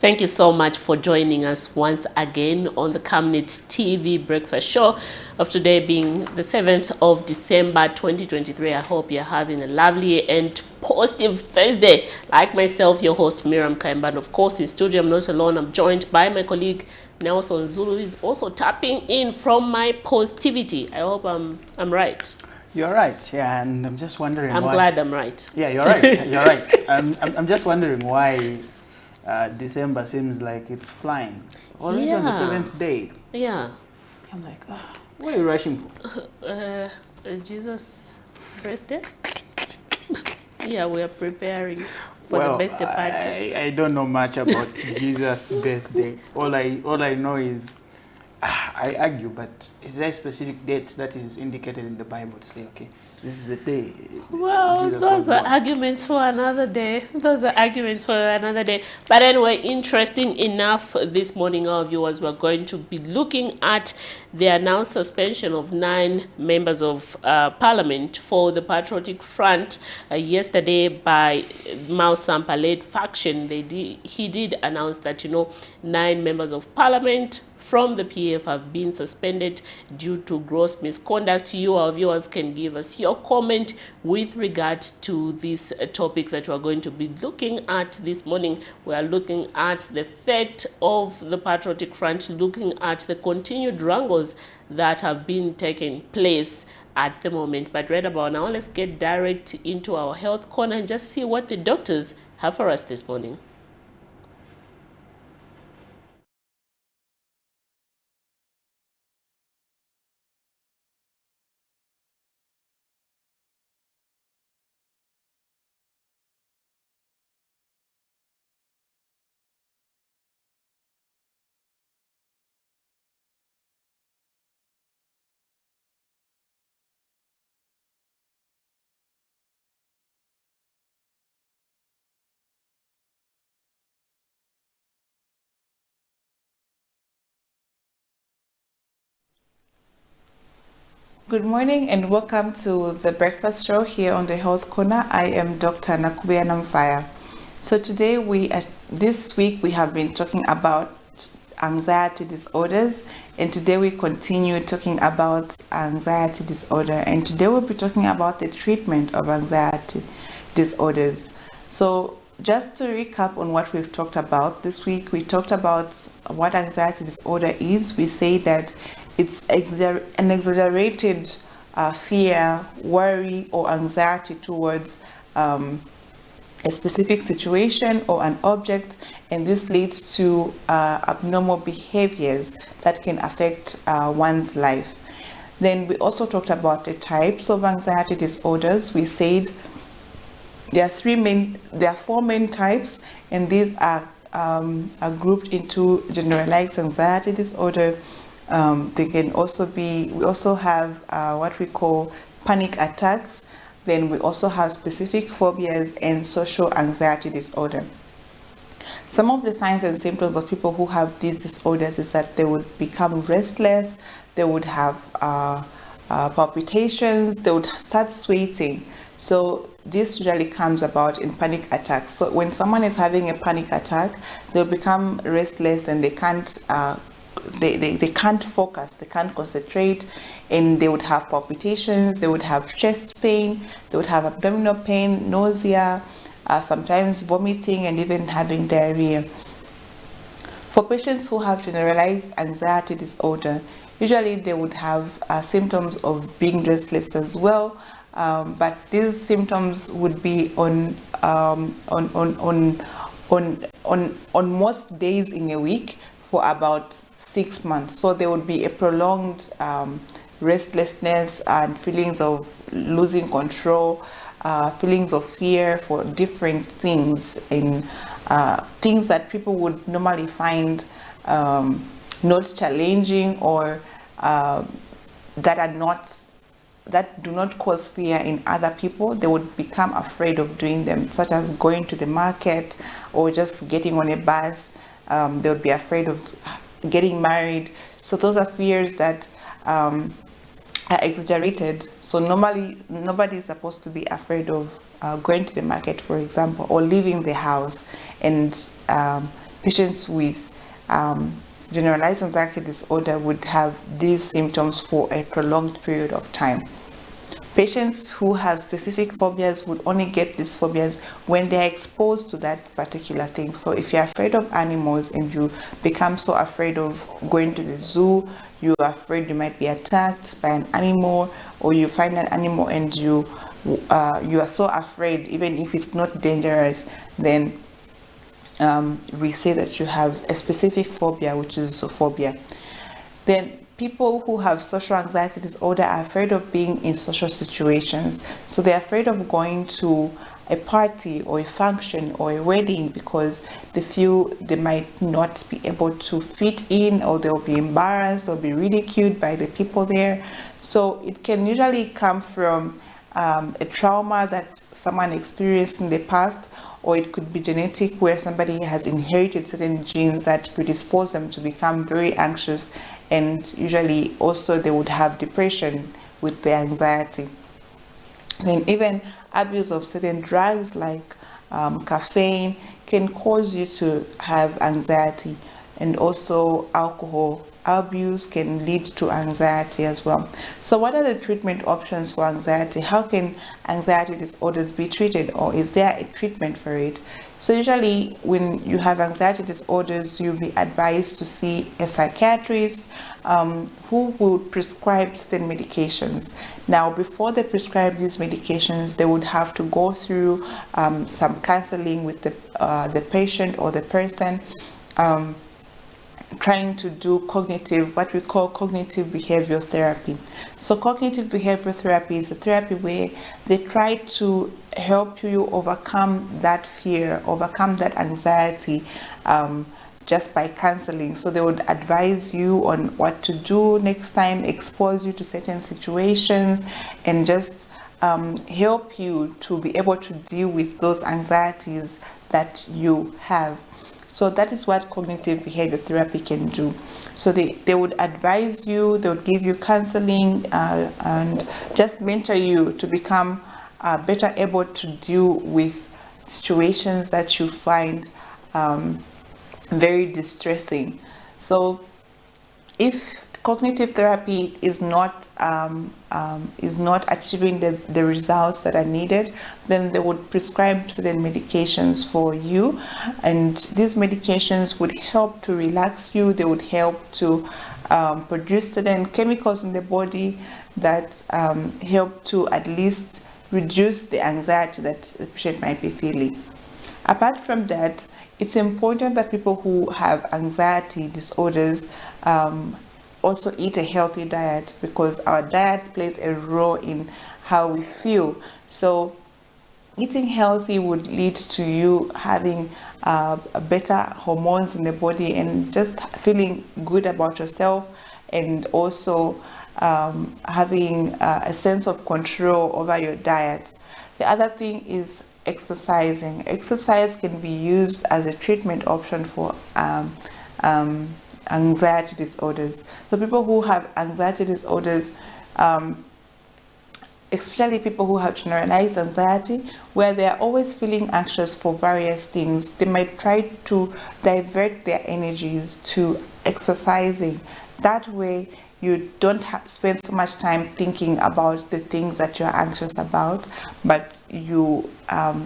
Thank you so much for joining us once again on the Camnet TV breakfast show of today being the 7th of December 2023. I hope you're having a lovely and positive Thursday. Like myself, your host Miriam Kaimba. And of course, in studio, I'm not alone. I'm joined by my colleague Nelson Zulu, who is also tapping in from my positivity. I hope I'm right. You're right, yeah, and I'm just wondering I'm why. glad I'm right. Yeah, you're right, you're right. I'm just wondering why December seems like it's flying. Already on the 7th day. Yeah. I'm like, what are you rushing for? Jesus' birthday? Yeah, we are preparing for the birthday party. I don't know much about Jesus' birthday. All I know is I argue, but is there a specific date that is indicated in the Bible to say, okay, this is the day? Well, Jesus those was are born? arguments for another day. Those are arguments for another day. But anyway, interesting enough, this morning, our viewers were going to be looking at the announced suspension of 9 members of Parliament for the Patriotic Front yesterday by Mao Sampa-led faction. He did announce that, 9 members of Parliament from the PF have been suspended due to gross misconduct. You, our viewers, can give us your comment with regard to this topic that we're going to be looking at this morning. We are looking at the fate of the Patriotic Front, looking at the continued wrangles that have been taking place at the moment. But right about now, let's get direct into our health corner and just see what the doctors have for us this morning. Good morning and welcome to the breakfast show here on the Health Corner. I am Dr. Nakubia Namfaya. So today this week we have been talking about anxiety disorders, and today we continue talking about anxiety disorder, and today we'll be talking about the treatment of anxiety disorders. So just to recap on what we've talked about this week, we talked about what anxiety disorder is. We say that it's an exaggerated fear, worry, or anxiety towards a specific situation or an object, and this leads to abnormal behaviors that can affect one's life. Then we also talked about the types of anxiety disorders. We said there are 4 main types, and these are grouped into generalized anxiety disorder. They can also we also have what we call panic attacks. Then we also have specific phobias and social anxiety disorder. Some of the signs and symptoms of people who have these disorders is that they would become restless, they would have palpitations, they would start sweating. So this usually comes about in panic attacks. So when someone is having a panic attack, they'll become restless and they can't they can't focus, they can't concentrate, and they would have palpitations, they would have chest pain, they would have abdominal pain, nausea, sometimes vomiting, and even having diarrhea. For patients who have generalized anxiety disorder, usually they would have symptoms of being restless as well, but these symptoms would be on most days in a week for about 6 months. So there would be a prolonged restlessness and feelings of losing control, feelings of fear for different things, in things that people would normally find not challenging, or that do not cause fear in other people. They would become afraid of doing them, such as going to the market or just getting on a bus. They would be afraid of getting married. So those are fears that are exaggerated. So normally nobody is supposed to be afraid of going to the market, for example, or leaving the house. And patients with generalized anxiety disorder would have these symptoms for a prolonged period of time. Patients who have specific phobias would only get these phobias when they are exposed to that particular thing. So if you're afraid of animals and you become so afraid of going to the zoo, you're afraid you might be attacked by an animal, or you find an animal and you are so afraid, even if it's not dangerous, then we say that you have a specific phobia, which is zoophobia. Then people who have social anxiety disorder are afraid of being in social situations. So they're afraid of going to a party or a function or a wedding because they feel they might not be able to fit in, or they'll be embarrassed or be ridiculed by the people there. So it can usually come from a trauma that someone experienced in the past, or it could be genetic, where somebody has inherited certain genes that predispose them to become very anxious, and usually also they would have depression with the anxiety. Then even abuse of certain drugs like caffeine can cause you to have anxiety, and also alcohol abuse can lead to anxiety as well. So what are the treatment options for anxiety? How can anxiety disorders be treated, or is there a treatment for it? So usually when you have anxiety disorders, you'll be advised to see a psychiatrist who will prescribe certain medications. Now, before they prescribe these medications, they would have to go through some counseling with the patient or the person, trying to do what we call cognitive behavioral therapy. So cognitive behavioral therapy is a therapy where they try to help you overcome that fear, overcome that anxiety, just by counseling. So they would advise you on what to do next time, expose you to certain situations, and just help you to be able to deal with those anxieties that you have. So that is what cognitive behavior therapy can do. So they would advise you, they would give you counseling, and just mentor you to become better able to deal with situations that you find very distressing. So if cognitive therapy is not achieving the results that are needed, then they would prescribe certain medications for you, and these medications would help to relax you. They would help to produce certain chemicals in the body that help to at least reduce the anxiety that the patient might be feeling. Apart from that, it's important that people who have anxiety disorders also eat a healthy diet, because our diet plays a role in how we feel. So eating healthy would lead to you having better hormones in the body and just feeling good about yourself, and also having a sense of control over your diet. The other thing is exercising. Exercise can be used as a treatment option for anxiety disorders. So people who have anxiety disorders, especially people who have generalized anxiety, where they are always feeling anxious for various things, they might try to divert their energies to exercising. That way you don't spend so much time thinking about the things that you're anxious about, but you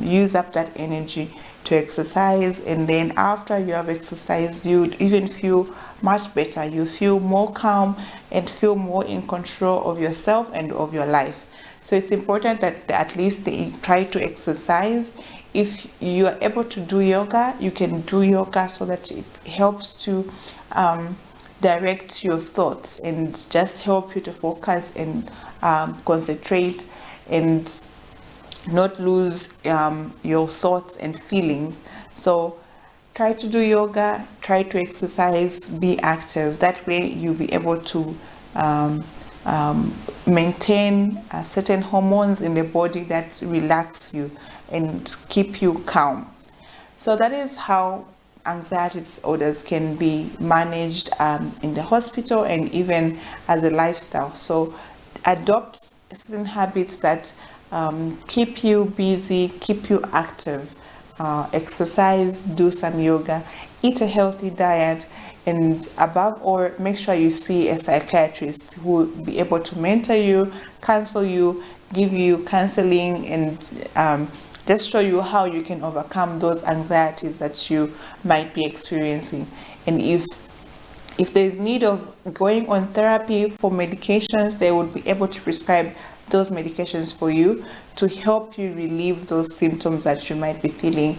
use up that energy to exercise, and then after you have exercised, you even feel much better. You feel more calm and feel more in control of yourself and of your life. So it's important that at least they try to exercise. If you are able to do yoga, you can do yoga, so that it helps to direct your thoughts and just help you to focus and concentrate and not lose your thoughts and feelings. So try to do yoga, try to exercise, be active. That way you'll be able to maintain certain hormones in the body that relax you and keep you calm. So that is how anxiety disorders can be managed in the hospital and even as a lifestyle. So adopt certain habits that keep you busy, keep you active. Exercise, do some yoga, eat a healthy diet, and above all, make sure you see a psychiatrist who will be able to mentor you, counsel you, give you counseling, and just show you how you can overcome those anxieties that you might be experiencing. And if there's need of going on therapy for medications, they would be able to prescribe those medications for you to help you relieve those symptoms that you might be feeling,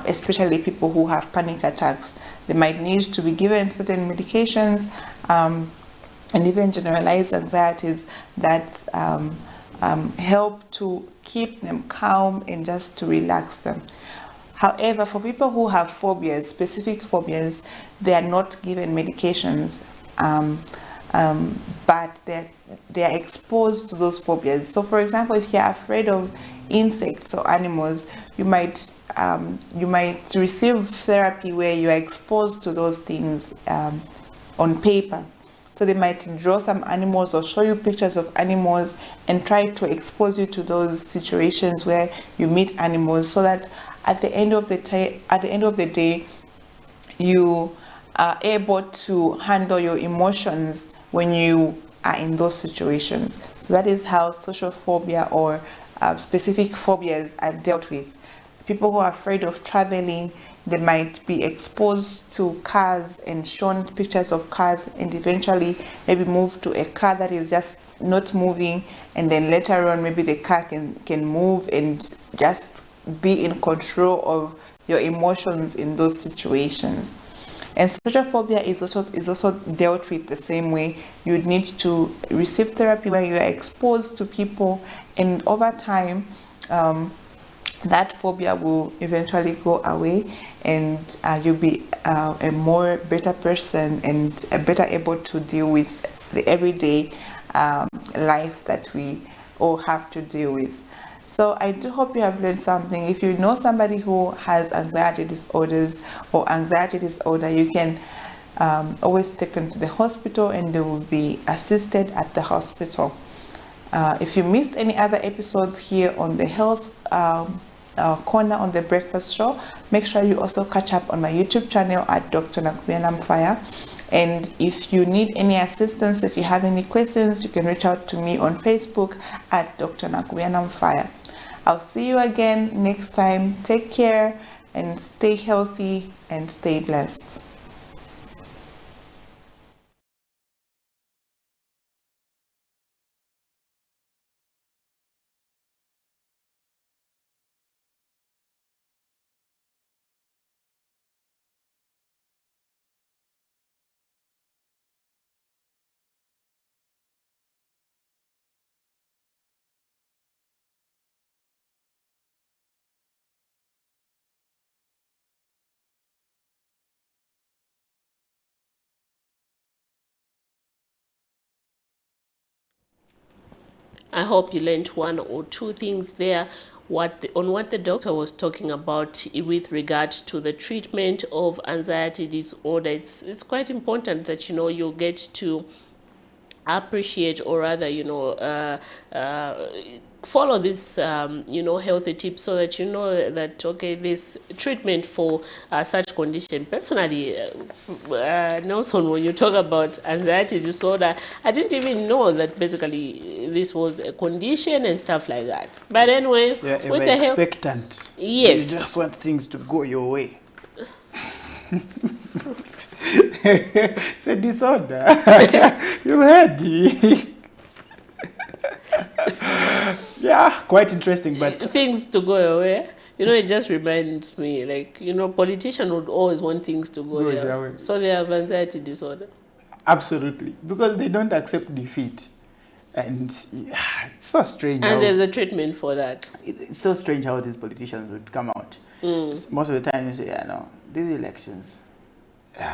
especially people who have panic attacks. They might need to be given certain medications, and even generalized anxieties that help to keep them calm and just to relax them. However, for people who have phobias, specific phobias, they are not given medications, but they are exposed to those phobias. So, for example, if you're afraid of insects or animals, you might receive therapy where you are exposed to those things on paper. So they might draw some animals or show you pictures of animals and try to expose you to those situations where you meet animals, so that at the end of the day, you are able to handle your emotions when you are in those situations. So that is how social phobia or specific phobias are dealt with. People who are afraid of traveling, they might be exposed to cars and shown pictures of cars, and eventually maybe move to a car that is just not moving, and then later on maybe the car can move and just be in control of your emotions in those situations. And social phobia is also dealt with the same way. You would need to receive therapy where you are exposed to people, and over time that phobia will eventually go away, and you'll be a more better person and better able to deal with the everyday life that we all have to deal with. So I do hope you have learned something. If you know somebody who has anxiety disorders or anxiety disorder, you can always take them to the hospital and they will be assisted at the hospital. If you missed any other episodes here on the health corner on the breakfast show, make sure you also catch up on my YouTube channel at Dr. Nakubyanamfire. And if you need any assistance, if you have any questions, you can reach out to me on Facebook at Dr. Nakubyanamfire. I'll see you again next time. Take care and stay healthy and stay blessed. I hope you learned one or two things there what the doctor was talking about with regard to the treatment of anxiety disorder. It's quite important that you get to appreciate, or rather follow this healthy tips, so that you know that okay, this treatment for such condition. Personally, Nelson, when you talk about anxiety disorder, I didn't even know that basically this was a condition and stuff like that. But anyway, Yeah, with the help, expectant. yes, You just want things to go your way. It's a disorder. You heard me. Yeah, quite interesting, but things to go away. It just reminds me, like, politicians would always want things to go their their way. way. So they have anxiety disorder. Absolutely, because they don't accept defeat, and yeah, it's so strange. And how, there's a treatment for that. it's so strange how these politicians would come out. Most of the time, you say, "Yeah, no, these elections,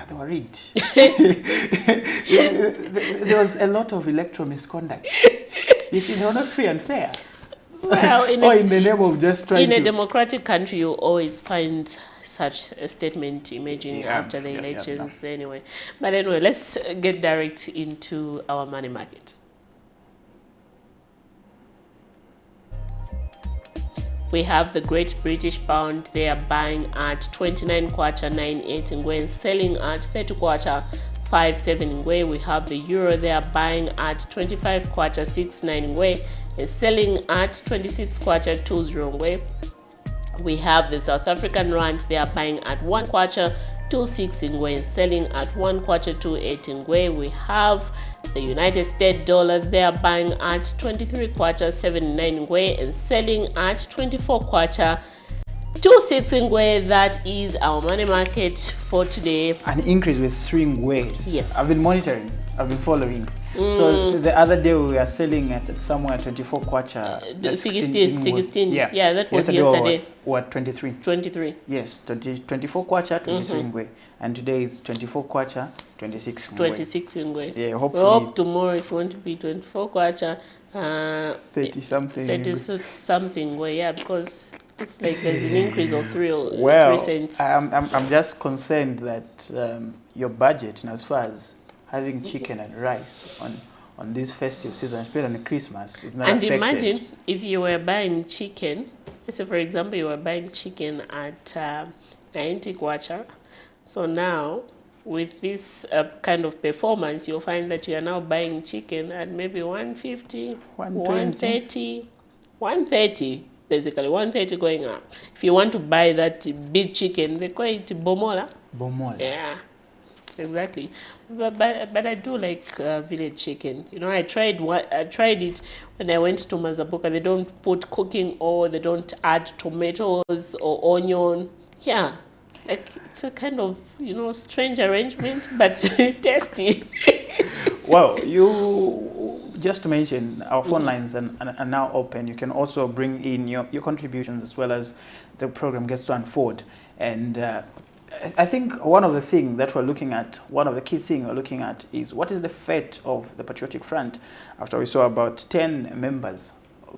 they were rigged." There was a lot of electoral misconduct. You see, they were not free and fair. Well, in the name of just trying in a democratic country, you always find such a statement emerging after the elections anyway. But anyway, let's get direct into our money market. We have the Great British Pound. They are buying at 29 kwacha 98 ngwe and selling at 30 kwacha 57 ngwe. We have the Euro. They are buying at 25 kwacha 69 ngwe and selling at 26 kwacha 20 ngwe. We have the South African Rand. They are buying at 1 kwacha 26 ngwe and selling at 1 kwacha 28 ngwe. We have the United States dollar. They are buying at 23 kwacha 79 ngwe and selling at 24 kwacha 26 ngwe. That is our money market for today. An increase with 3 ngwes. Yes. I've been monitoring. I've been following. So the other day we were selling at somewhere 24 kwacha. 16. Yeah, that was yesterday. What 23? 23. Yes, 24 kwacha, 23 ngwe. And today is 24 kwacha, 26 ngwe. 26 ngwe. Yeah, hopefully. We hope tomorrow it's going to be 24 kwacha. 30 something. 30 something ngwe, yeah, because it's like there's an increase of 3 cents. I'm just concerned that your budget, as far as having chicken and rice on this festive season, especially on Christmas, is not affected. And imagine if you were buying chicken, let's say for example you were buying chicken at 90 kwacha. So now with this kind of performance, you'll find that you are now buying chicken at maybe 150, 130, 130, basically 130 going up. If you want to buy that big chicken, they call it bomola. Bomola. Yeah. Exactly, but I do like village chicken. You know, I tried it when I went to Mazabuka. They don't put cooking oil, they don't add tomatoes or onion. Yeah, like it's a kind of, you know, strange arrangement, but tasty. Well, you just to mention, our phone lines are now open. You can also bring in your contributions as well as the program gets to unfold. And I think one of the things that we're looking at, one of the key things we're looking at is what is the fate of the Patriotic Front after we saw about 10 members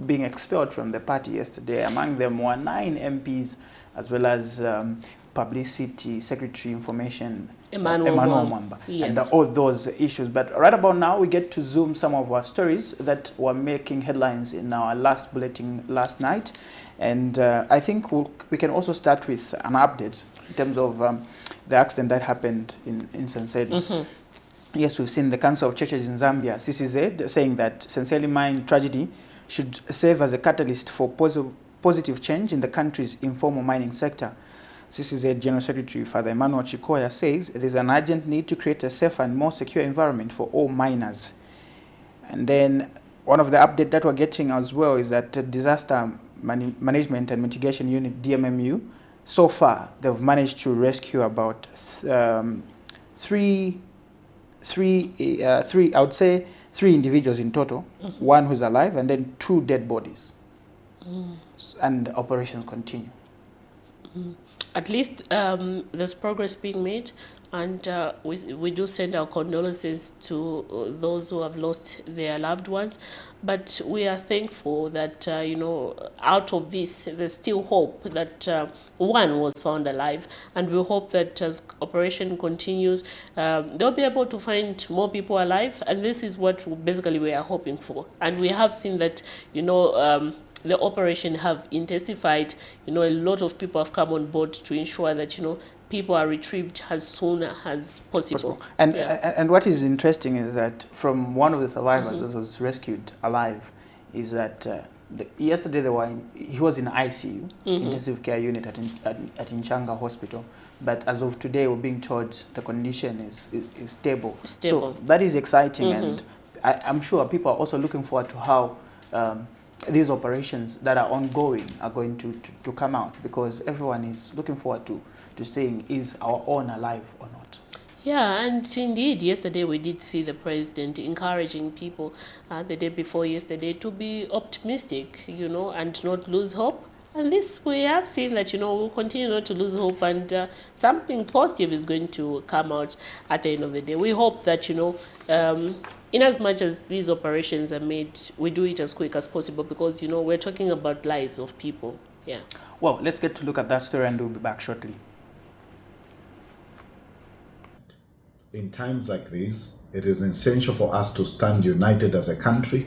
being expelled from the party yesterday. Among them were 9 MPs as well as Publicity Secretary Information Emmanuel Mwamba. Yes. And all those issues. But right about now, we get to zoom some of our stories that were making headlines in our last bulletin last night. And I think we can also start with an update in terms of the accident that happened in Senseli. Yes, we've seen the Council of Churches in Zambia, CCZ, saying that Senseli mine tragedy should serve as a catalyst for positive change in the country's informal mining sector. CCZ General Secretary Father Emmanuel Chikoya says there's an urgent need to create a safer and more secure environment for all miners. And then one of the updates that we're getting as well is that the Disaster Management and Mitigation Unit, DMMU, so far they've managed to rescue about three, I would say 3 individuals in total, 1 who's alive and then 2 dead bodies. And operations continue. At least there's progress being made, and we do send our condolences to those who have lost their loved ones. But we are thankful that, you know, out of this, there's still hope that 1 was found alive. And we hope that as operation continues, they'll be able to find more people alive. And this is what basically we are hoping for. And we have seen that, you know, the operation have intensified. You know, a lot of people have come on board to ensure that, you know, people are retrieved as soon as possible. And what is interesting is that from one of the survivors that was rescued alive is that yesterday he was in ICU, intensive care unit at Inchanga Hospital. But as of today, we're being told the condition is stable. So that is exciting, and I'm sure people are also looking forward to how these operations that are ongoing are going to come out, because everyone is looking forward to saying, is our own alive or not? Yeah, and indeed, yesterday we did see the president encouraging people the day before yesterday to be optimistic, you know, and not lose hope. And this, we have seen that, you know, we'll continue not to lose hope, and something positive is going to come out at the end of the day. We hope that, you know, in as much as these operations are made, we do it as quick as possible, because, you know, we're talking about lives of people. Yeah. Well, let's get to look at that story, and we'll be back shortly. In times like these, it is essential for us to stand united as a country,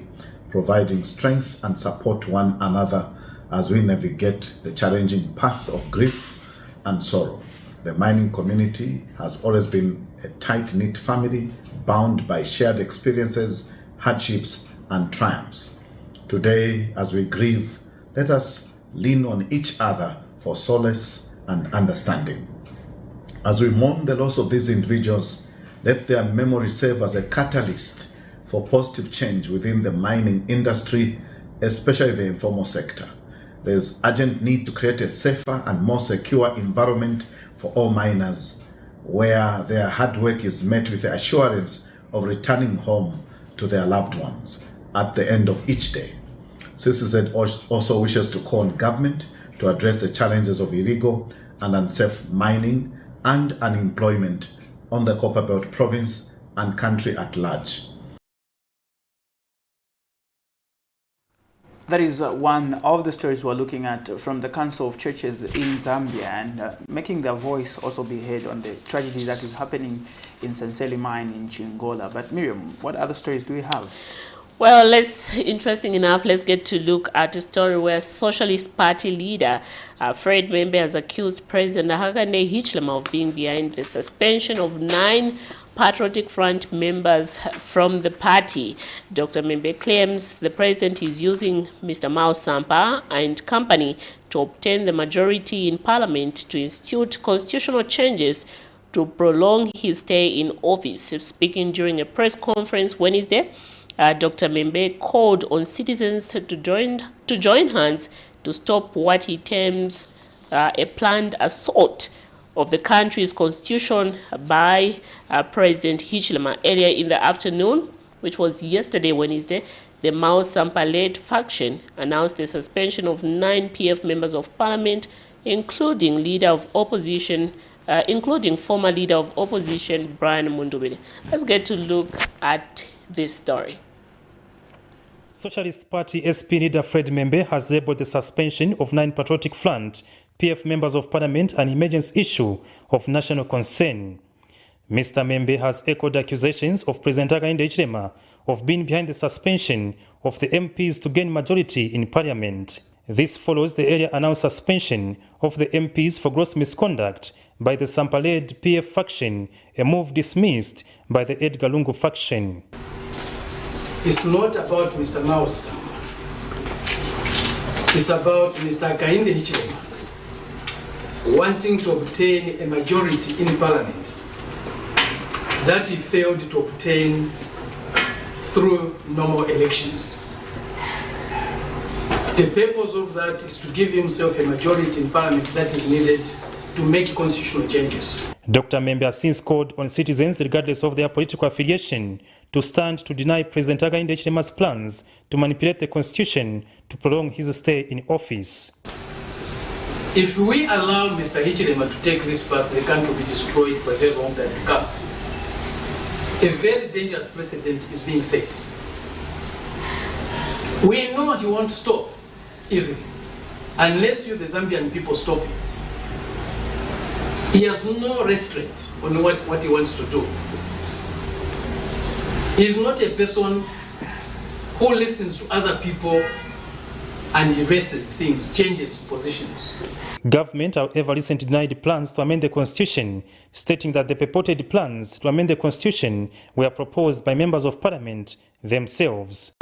providing strength and support to one another as we navigate the challenging path of grief and sorrow. The mining community has always been a tight-knit family bound by shared experiences, hardships, and triumphs. Today, as we grieve, let us lean on each other for solace and understanding. As we mourn the loss of these individuals, let their memory serve as a catalyst for positive change within the mining industry, especially the informal sector. There's urgent need to create a safer and more secure environment for all miners, where their hard work is met with the assurance of returning home to their loved ones at the end of each day. CCZ also wishes to call on government to address the challenges of illegal and unsafe mining and unemployment on the Copperbelt province and country at large. That is one of the stories we're looking at from the Council of Churches in Zambia, and making their voice also be heard on the tragedy that is happening in Senseli mine in Chingola. But Miriam, what other stories do we have? Well, interesting enough, let's get to look at a story where Socialist Party leader Fred Membe has accused President Hakainde Hichilema of being behind the suspension of 9 Patriotic Front members from the party. Dr. Membe claims the president is using Mr. Mao Sampa and company to obtain the majority in parliament to institute constitutional changes to prolong his stay in office. Speaking during a press conference Wednesday, Dr. Membe called on citizens to join hands to stop what he terms a planned assault of the country's constitution by President Hichilema. Earlier in the afternoon, which was yesterday, Wednesday, the Mao Sampa-led faction announced the suspension of 9 PF members of parliament, including former leader of opposition Brian Mundubile. Let's get to look at this story. Socialist Party SP leader Fred Membe has labeled the suspension of 9 Patriotic Front PF members of parliament an emergency issue of national concern. Mr. Membe has echoed accusations of President Hakainde Hichilema of being behind the suspension of the MPs to gain majority in parliament. This follows the earlier announced suspension of the MPs for gross misconduct by the Sampa-led PF faction, a move dismissed by the Edgar Lungu faction. It's not about Mr. Mao Sampa. It's about Mr. Hakainde Hichilema wanting to obtain a majority in parliament that he failed to obtain through normal elections. The purpose of that is to give himself a majority in parliament that is needed to make constitutional changes. Dr. Membe has since called on citizens, regardless of their political affiliation, to stand to deny President Hakainde Hichilema's plans to manipulate the constitution to prolong his stay in office. If we allow Mr. Hichilema to take this path, the country will be destroyed for a very long time to come. A very dangerous precedent is being set. We know he won't stop easily, unless you, the Zambian people, stop him. He has no restraint on what he wants to do. He is not a person who listens to other people and erases things, changes positions. Government, however, recently denied plans to amend the constitution, stating that the purported plans to amend the constitution were proposed by members of parliament themselves.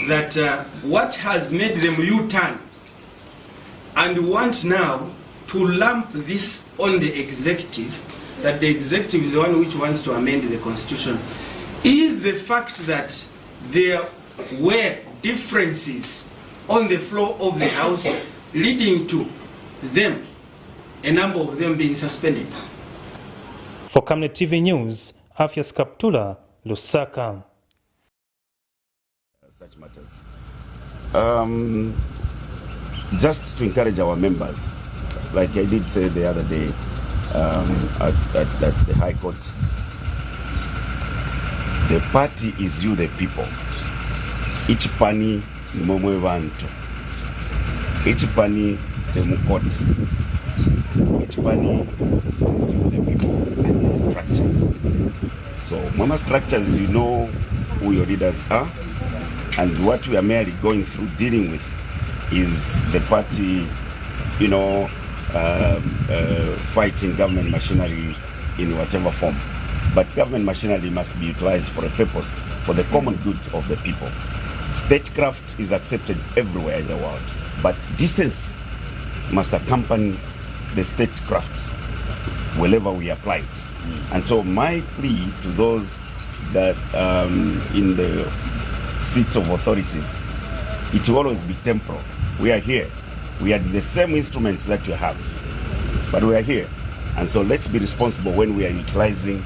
That what has made them U-turn and want now to lump this on the executive, that the executive is the one which wants to amend the constitution, is the fact that there were differences on the floor of the House, leading to them, a number of them being suspended. For Camnet TV News, Afias Kaptula, Lusaka. Such matters. Just to encourage our members, like I did say the other day at the High Court, the party is you, the people. Each pani nimomwe vantu, each pani demukoti, each pani is you, the people, and the structures. So mama structures, you know who your leaders are and what we are merely going through, dealing with, is the party, fighting government machinery in whatever form. But government machinery must be utilized for a purpose, for the common good of the people. Statecraft is accepted everywhere in the world, but distance must accompany the statecraft wherever we apply it. And so my plea to those that in the seats of authorities, it will always be temporal. We are here. We have the same instruments that you have, but we are here. And so let's be responsible when we are utilizing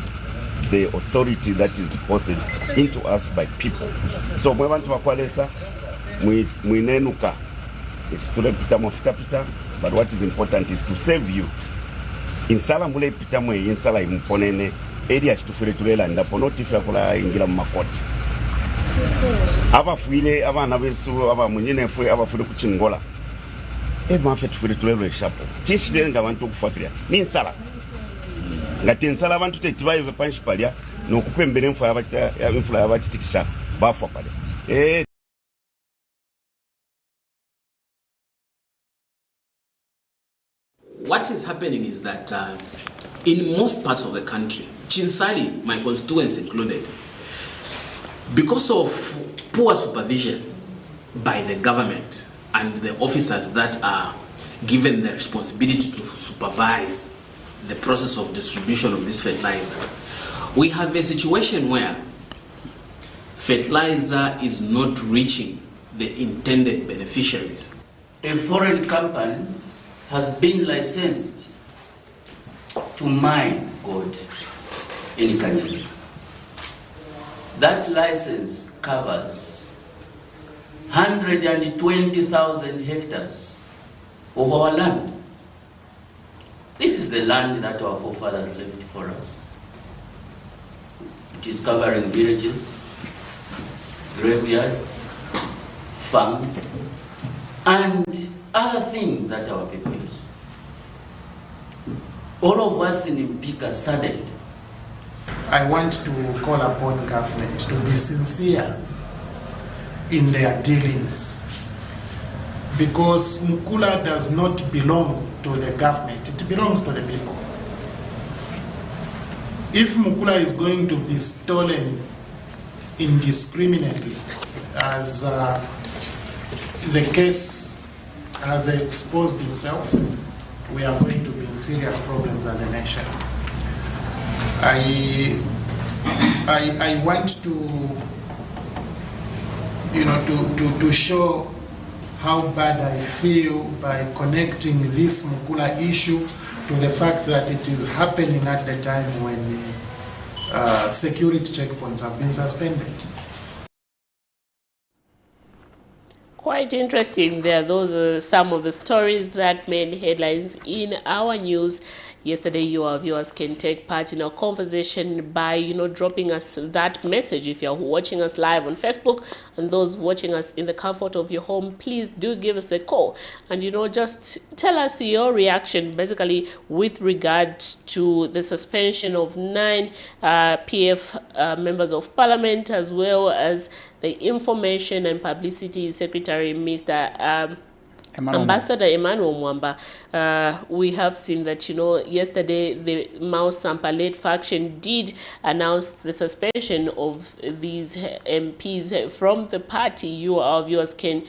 the authority that is deposited into us by people. So mwe bantu bakwalesa mwinenuka if tulepita mufika, but what is important is to save you. Insala mule pita mwe insala imponene area chitufire tulela ndapo notifya kula ingira mu makoti. Abafuire abana besu aba munyene fwe abafuire kuchingola. Mafe tufire tulelo eshapo. Chinshire abantu okufafira. Ni insala. Ngati insala abantu tetibaye panshi palya nokupembera emfa abatitikisha bafa pale. What is happening is that in most parts of the country, Chinsali, my constituents included, because of poor supervision by the government and the officers that are given the responsibility to supervise the process of distribution of this fertilizer, we have a situation where fertilizer is not reaching the intended beneficiaries. A foreign company has been licensed to mine gold in Camnet. That license covers 120,000 hectares of our land. This is the land that our forefathers left for us. It is covering villages, graveyards, farms, and other things that our people use. All of us in Mpika saddened. I want to call upon government to be sincere in their dealings, because Mukula does not belong to the government, it belongs to the people. If Mukula is going to be stolen indiscriminately, as the case has exposed itself, we are going to be in serious problems as a nation. I want to show how bad I feel by connecting this Mukula issue to the fact that it is happening at the time when security checkpoints have been suspended. Quite interesting there. Those are some of the stories that made headlines in our news yesterday. Your viewers can take part in our conversation by dropping us that message. If you're watching us live on Facebook, and those watching us in the comfort of your home, please do give us a call and just tell us your reaction basically with regard to the suspension of 9 PF members of parliament, as well as the Information and Publicity Secretary, Mr. Ambassador Emmanuel Mwamba. We have seen that, yesterday the Mao Sampa-led faction did announce the suspension of these MPs from the party. You, our viewers, can,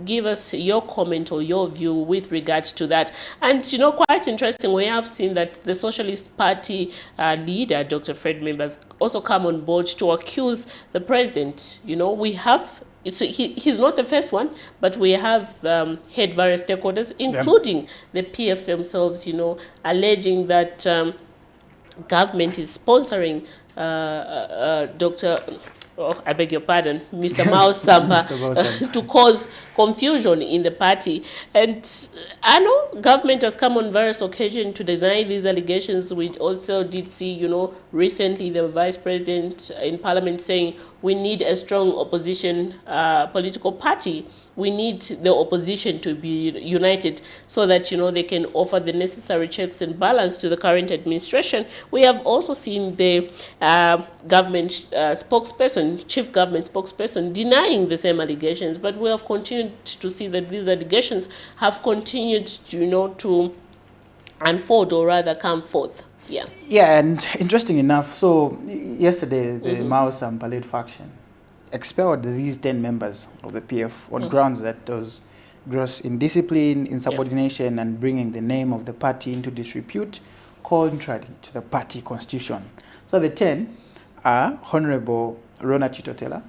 give us your comment or your view with regard to that. And quite interesting, we have seen that the Socialist Party leader, Dr. Fred Members, also come on board to accuse the president. We have, he's not the first one, but we have had various stakeholders, including the PF themselves, alleging that government is sponsoring I beg your pardon, Mr. Mao Sampa, to cause confusion in the party. And I know government has come on various occasions to deny these allegations. We also did see, recently the vice president in parliament saying we need a strong opposition political party. We need the opposition to be united so that, they can offer the necessary checks and balance to the current administration. We have also seen the government spokesperson, chief government spokesperson, denying the same allegations, but we have continued continued to see that these allegations have continued to, to unfold, or rather come forth. Yeah. Yeah, and interesting enough, so yesterday the Mao Sampaled faction expelled these 10 members of the PF on grounds that there was gross indiscipline, insubordination, and bringing the name of the party into disrepute, contrary to the party constitution. So the 10 are Honorable Rona Chitotela,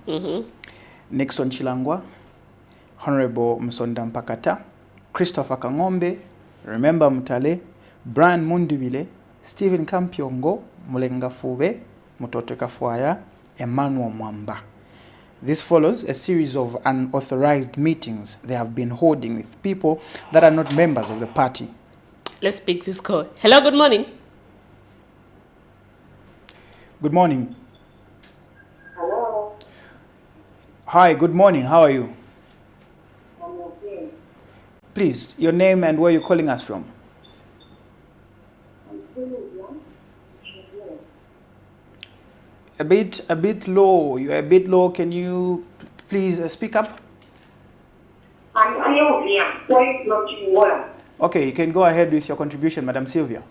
Nixon Chilangwa, Honorable Msonda Mpakata, Christopher Kangombe, Remember Mutale, Brian Mundubile, Stephen Kampiongo, Mulenga Fube, Mutoto Kafuaya, Emmanuel Mwamba. This follows a series of unauthorized meetings they have been holding with people that are not members of the party. Let's pick this call. Hello, good morning. Good morning. Hello. Hi, good morning. How are you? I'm okay. Please, your name and where you're calling us from. I'm Sylvia. A bit low. You're a bit low. Can you please speak up? I'm Sylvia. Why not you well? Okay, you can go ahead with your contribution, Madam Sylvia.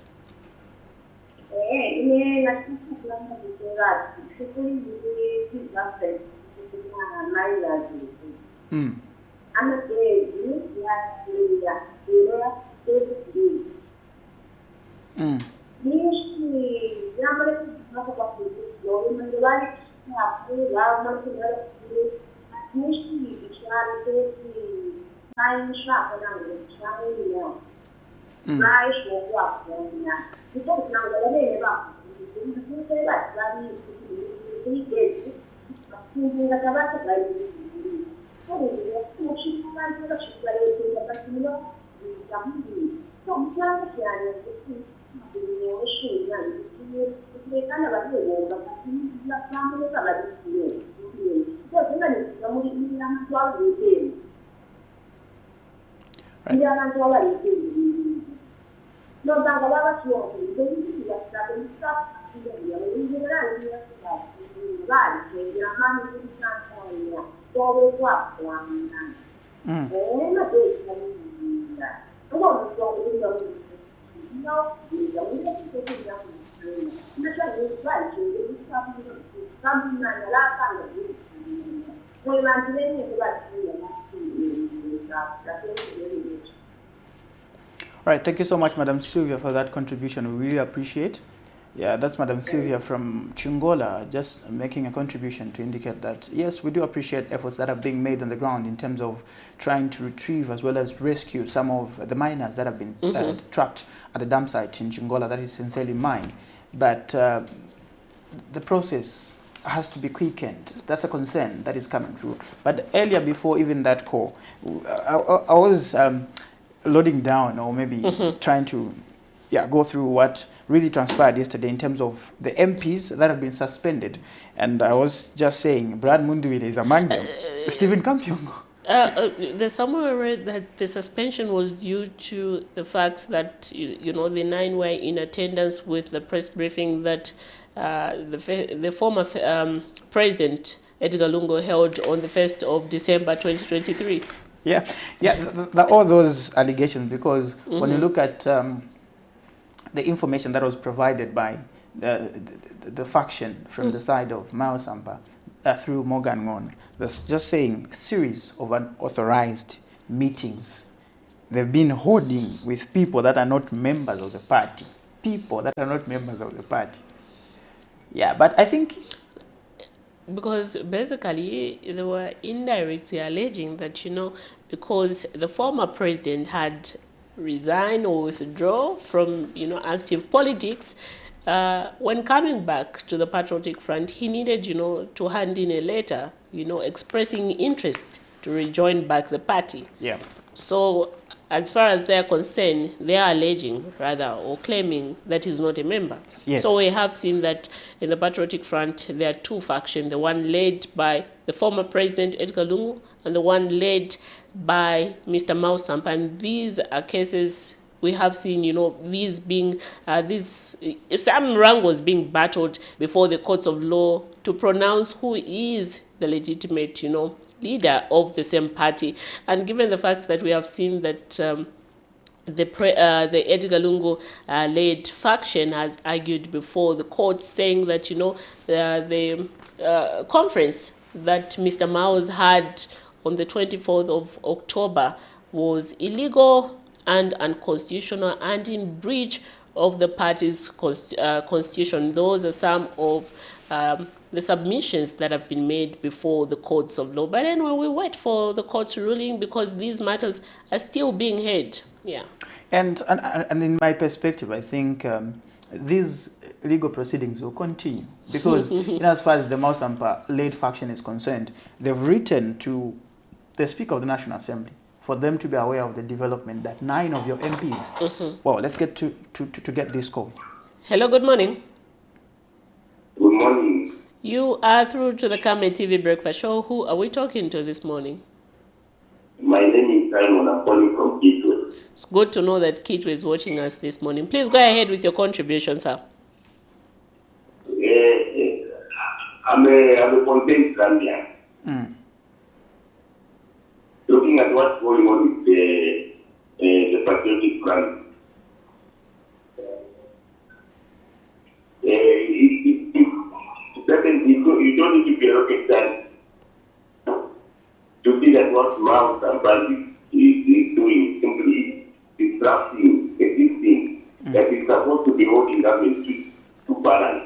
All right, thank you so much, Madam Sylvia, for that contribution. We really appreciate. Yeah, that's Madam Sylvia from Chingola, just making a contribution to indicate that, yes, we do appreciate efforts that are being made on the ground in terms of trying to retrieve as well as rescue some of the miners that have been trapped at the dam site in Chingola, that is sincerely mine. But the process has to be quickened. That's a concern that is coming through. But earlier, before even that call, I was loading down, or maybe trying to go through what really transpired yesterday in terms of the MPs that have been suspended. And I was just saying, Brad Munduwile is among them. Stephen Kampiongo. There's somewhere I read that the suspension was due to the fact that, you know, the 9 were in attendance with the press briefing that the former president, Edgar Lungu, held on the 1st of December 2023. Yeah, all those allegations, because when you look at the information that was provided by the faction from the side of Mao Sampa through Morgan Ngon, that's just saying series of unauthorized meetings they've been holding with people that are not members of the party. People that are not members of the party. Yeah, but I think, because basically they were indirectly alleging that, you know, because the former president had resigned or withdraw from, you know, active politics, when coming back to the Patriotic Front, he needed, you know, to hand in a letter, you know, expressing interest to rejoin back the party. Yeah. So as far as they're concerned, they are alleging, rather, or claiming that he's not a member. Yes. So we have seen that in the Patriotic Front, there are two factions, the one led by the former president, Edgar Lungu, and the one led by Mr. Mao Sampa. And these are cases we have seen, you know, these being, some wrangles being battled before the courts of law to pronounce who is the legitimate, you know, leader of the same party. And given the fact that we have seen that the Edgar Lungu led faction has argued before the court, saying that, you know, the conference that Mr. Maus had on the 24th of October was illegal and unconstitutional and in breach of the party's constitution. Those are some of the submissions that have been made before the courts of law. But anyway, we wait for the court's ruling because these matters are still being heard. Yeah. And in my perspective, I think these legal proceedings will continue because, you know, as far as the Mausampa-led faction is concerned, they've written to the Speaker of the National Assembly for them to be aware of the development that 9 of your MPs. Well, let's get to get this call. Hello, good morning. Good morning. You are through to the Camnet TV Breakfast Show. Who are we talking to this morning? My name is Simon. I'm calling from Kitwe. It's good to know that Kitwe is watching us this morning. Please go ahead with your contribution, sir. I'm a content Zambian. Looking at what's going on with the patriotic front. You don't need to be a rocket scientist to see that what Mao Zedong is doing simply disrupting existing that is supposed to be holding government to balance.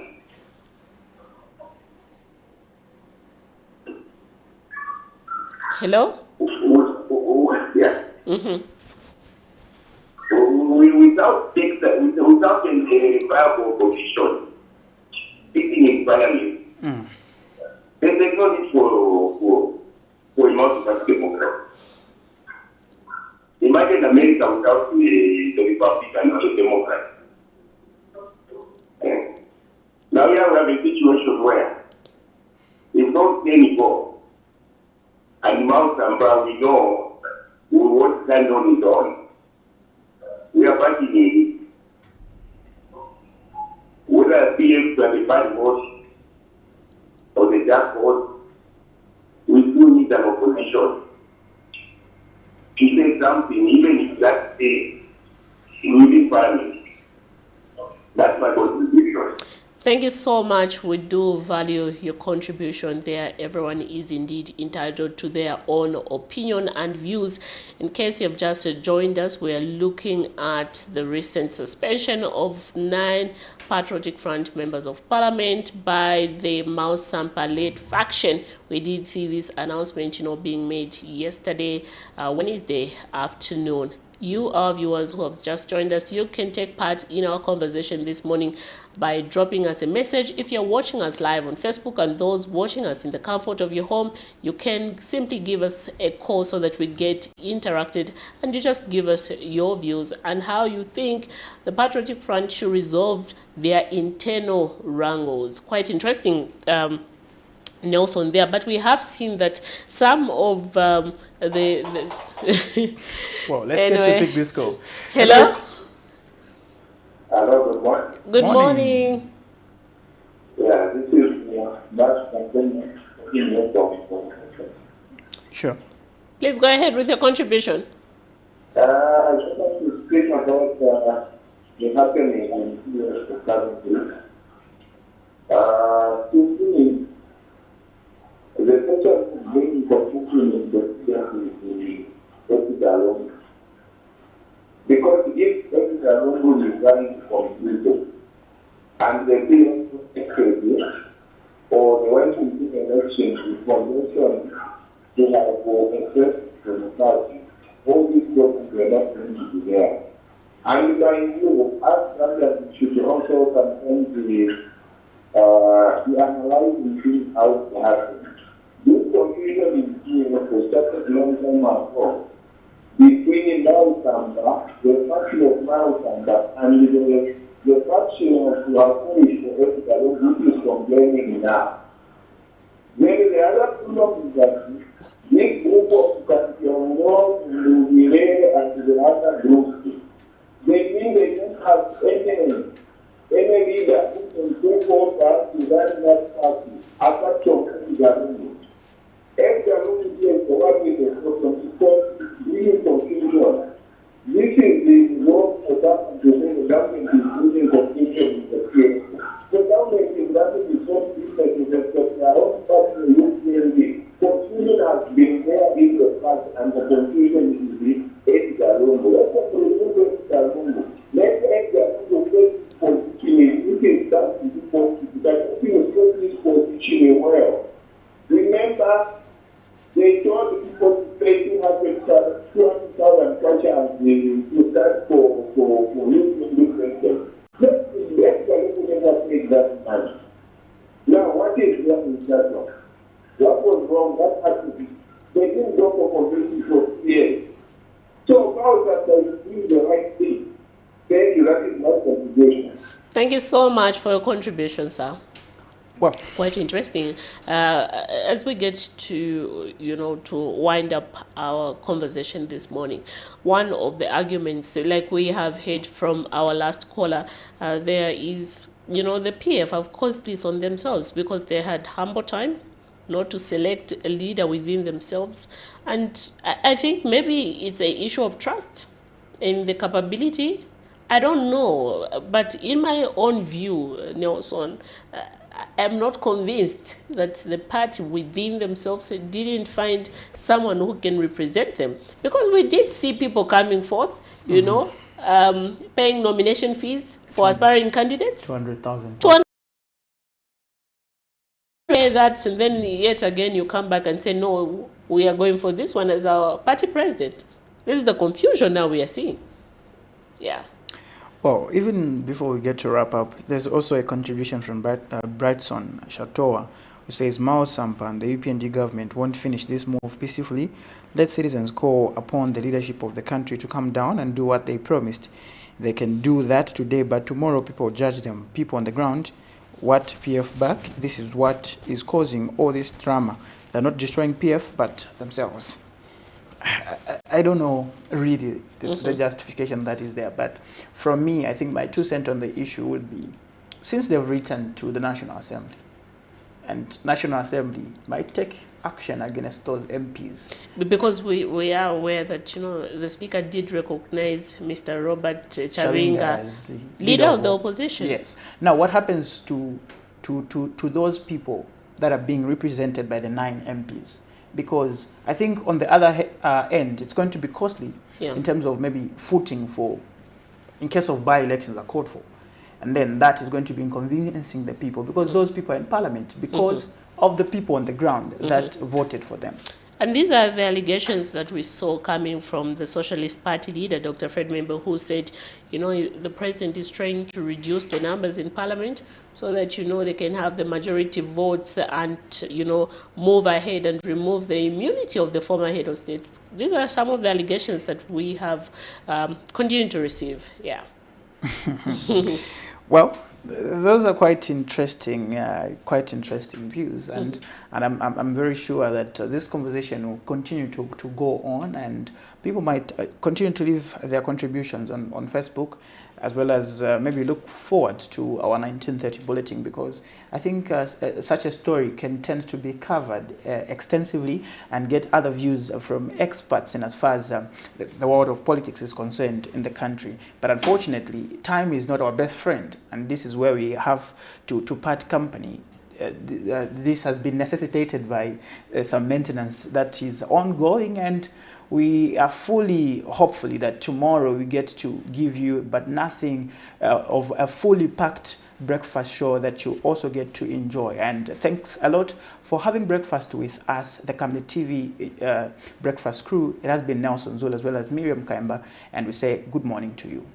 Hello? Yeah. Without a viable opposition sitting in parliament, there's no need for a multi-party democracy. Imagine America without the Republican or the Democrat. Now we have a situation where if not anymore, and Mount Samba, we know we won't stand on his own. We are fighting it. Whether PF to the bad vote or the dark vote, we do need an opposition to say something, even if that stays within parliament. That's my contribution. Thank you so much. We do value your contribution there. Everyone is indeed entitled to their own opinion and views. In case you have just joined us, we are looking at the recent suspension of 9 Patriotic Front members of parliament by the Mausampa-led faction. We did see this announcement, you know, being made yesterday, Wednesday afternoon. You, our viewers who have just joined us, you can take part in our conversation this morning by dropping us a message. If you're watching us live on Facebook and those watching us in the comfort of your home, you can simply give us a call so that we get interacted and you just give us your views and how you think the Patriotic Front should resolve their internal wrangles. Quite interesting, Nelson, there, but we have seen that some of well, let's get to pick this call. Hello? Hello, good morning. Good morning. Yeah, this is Sure. Please go ahead with your contribution. I just want to speak about the happening in the current. To me, the question being confusion in the alone. Because if every alone will resign from prison and the bill or the way to do elections with convention to have interest in the party, all these documents were not going to be there. And you can do ask that should also confirm the analyzing things how to happen. This confusion is being started a long time ago between Mausampa, the faction of Mausampa, and the faction of Wakurish, which is complaining now. Then the other problem is that this group of Kationgo, Lubire, and the other groups, they mean they don't have any leader who can take over to run that party apart from the government. If Galungu here for what we can because really confusion. This is the law for that to say the government is using confusion in the case. The government is running its own business that their own party UPND. Confusion has been there in the past and the confusion is the Edgar Lungu. Let's not remove Edgar Lungu. Let Edgar Lungu take position. You can start to do position. But you can take this position well. Remember, they told the people to pay 200,000 cash and to stand for using president. Let's never take that money. Now, what is wrong with that one? What was wrong? What had to be? They didn't go for convincing for years. So, how that they do the right thing? Thank you. That is my contribution. Thank you so much for your contribution, sir. Well, quite interesting. As we get to, to wind up our conversation this morning, one of the arguments, like we have heard from our last caller, there is, the PF have caused this on themselves because they had humble time not to select a leader within themselves. And I think maybe it's an issue of trust in the capability. I don't know, but in my own view, Nelson, I'm not convinced that the party within themselves didn't find someone who can represent them. Because we did see people coming forth, paying nomination fees for aspiring candidates. 200,000. That, and then yet again you come back and say, no, we are going for this one as our party president. This is the confusion now we are seeing. Yeah. Well, even before we get to wrap up, there's also a contribution from Brightson Shatoa, who says Mao Sampa and the UPND government won't finish this move peacefully. Let citizens call upon the leadership of the country to come down and do what they promised. They can do that today, but tomorrow people judge them. People on the ground, what PF back? This is what is causing all this drama. They're not destroying PF, but themselves. I don't know really the justification that is there, but from me, I think my 2 cents on the issue would be, since they've returned to the National Assembly, and National Assembly might take action against those MPs. Because we are aware that, the Speaker did recognize Mr. Robert Chavinga as leader of the opposition. Yes. Now, what happens to those people that are being represented by the 9 MPs? Because I think on the other end, it's going to be costly in terms of maybe footing for, in case of by-elections are called for. And then that is going to be inconveniencing the people because those people are in parliament because of the people on the ground that voted for them. And these are the allegations that we saw coming from the Socialist Party leader, Dr. Fred Member, who said, the president is trying to reduce the numbers in parliament so that, they can have the majority votes and, move ahead and remove the immunity of the former head of state. These are some of the allegations that we have continued to receive. Yeah. Well, those are quite interesting views, and I'm very sure that this conversation will continue to go on, and people might continue to leave their contributions on Facebook, as well as maybe look forward to our 1930 bulletin, because I think such a story can tend to be covered extensively and get other views from experts in as far as the world of politics is concerned in the country. But unfortunately, time is not our best friend, and this is where we have to part company. This has been necessitated by some maintenance that is ongoing, and we are hopefully that tomorrow we get to give you, but nothing of a fully packed breakfast show that you also get to enjoy. And thanks a lot for having breakfast with us, the Camnet TV breakfast crew. It has been Nelson Zul as well as Miriam Kaimba, and we say good morning to you.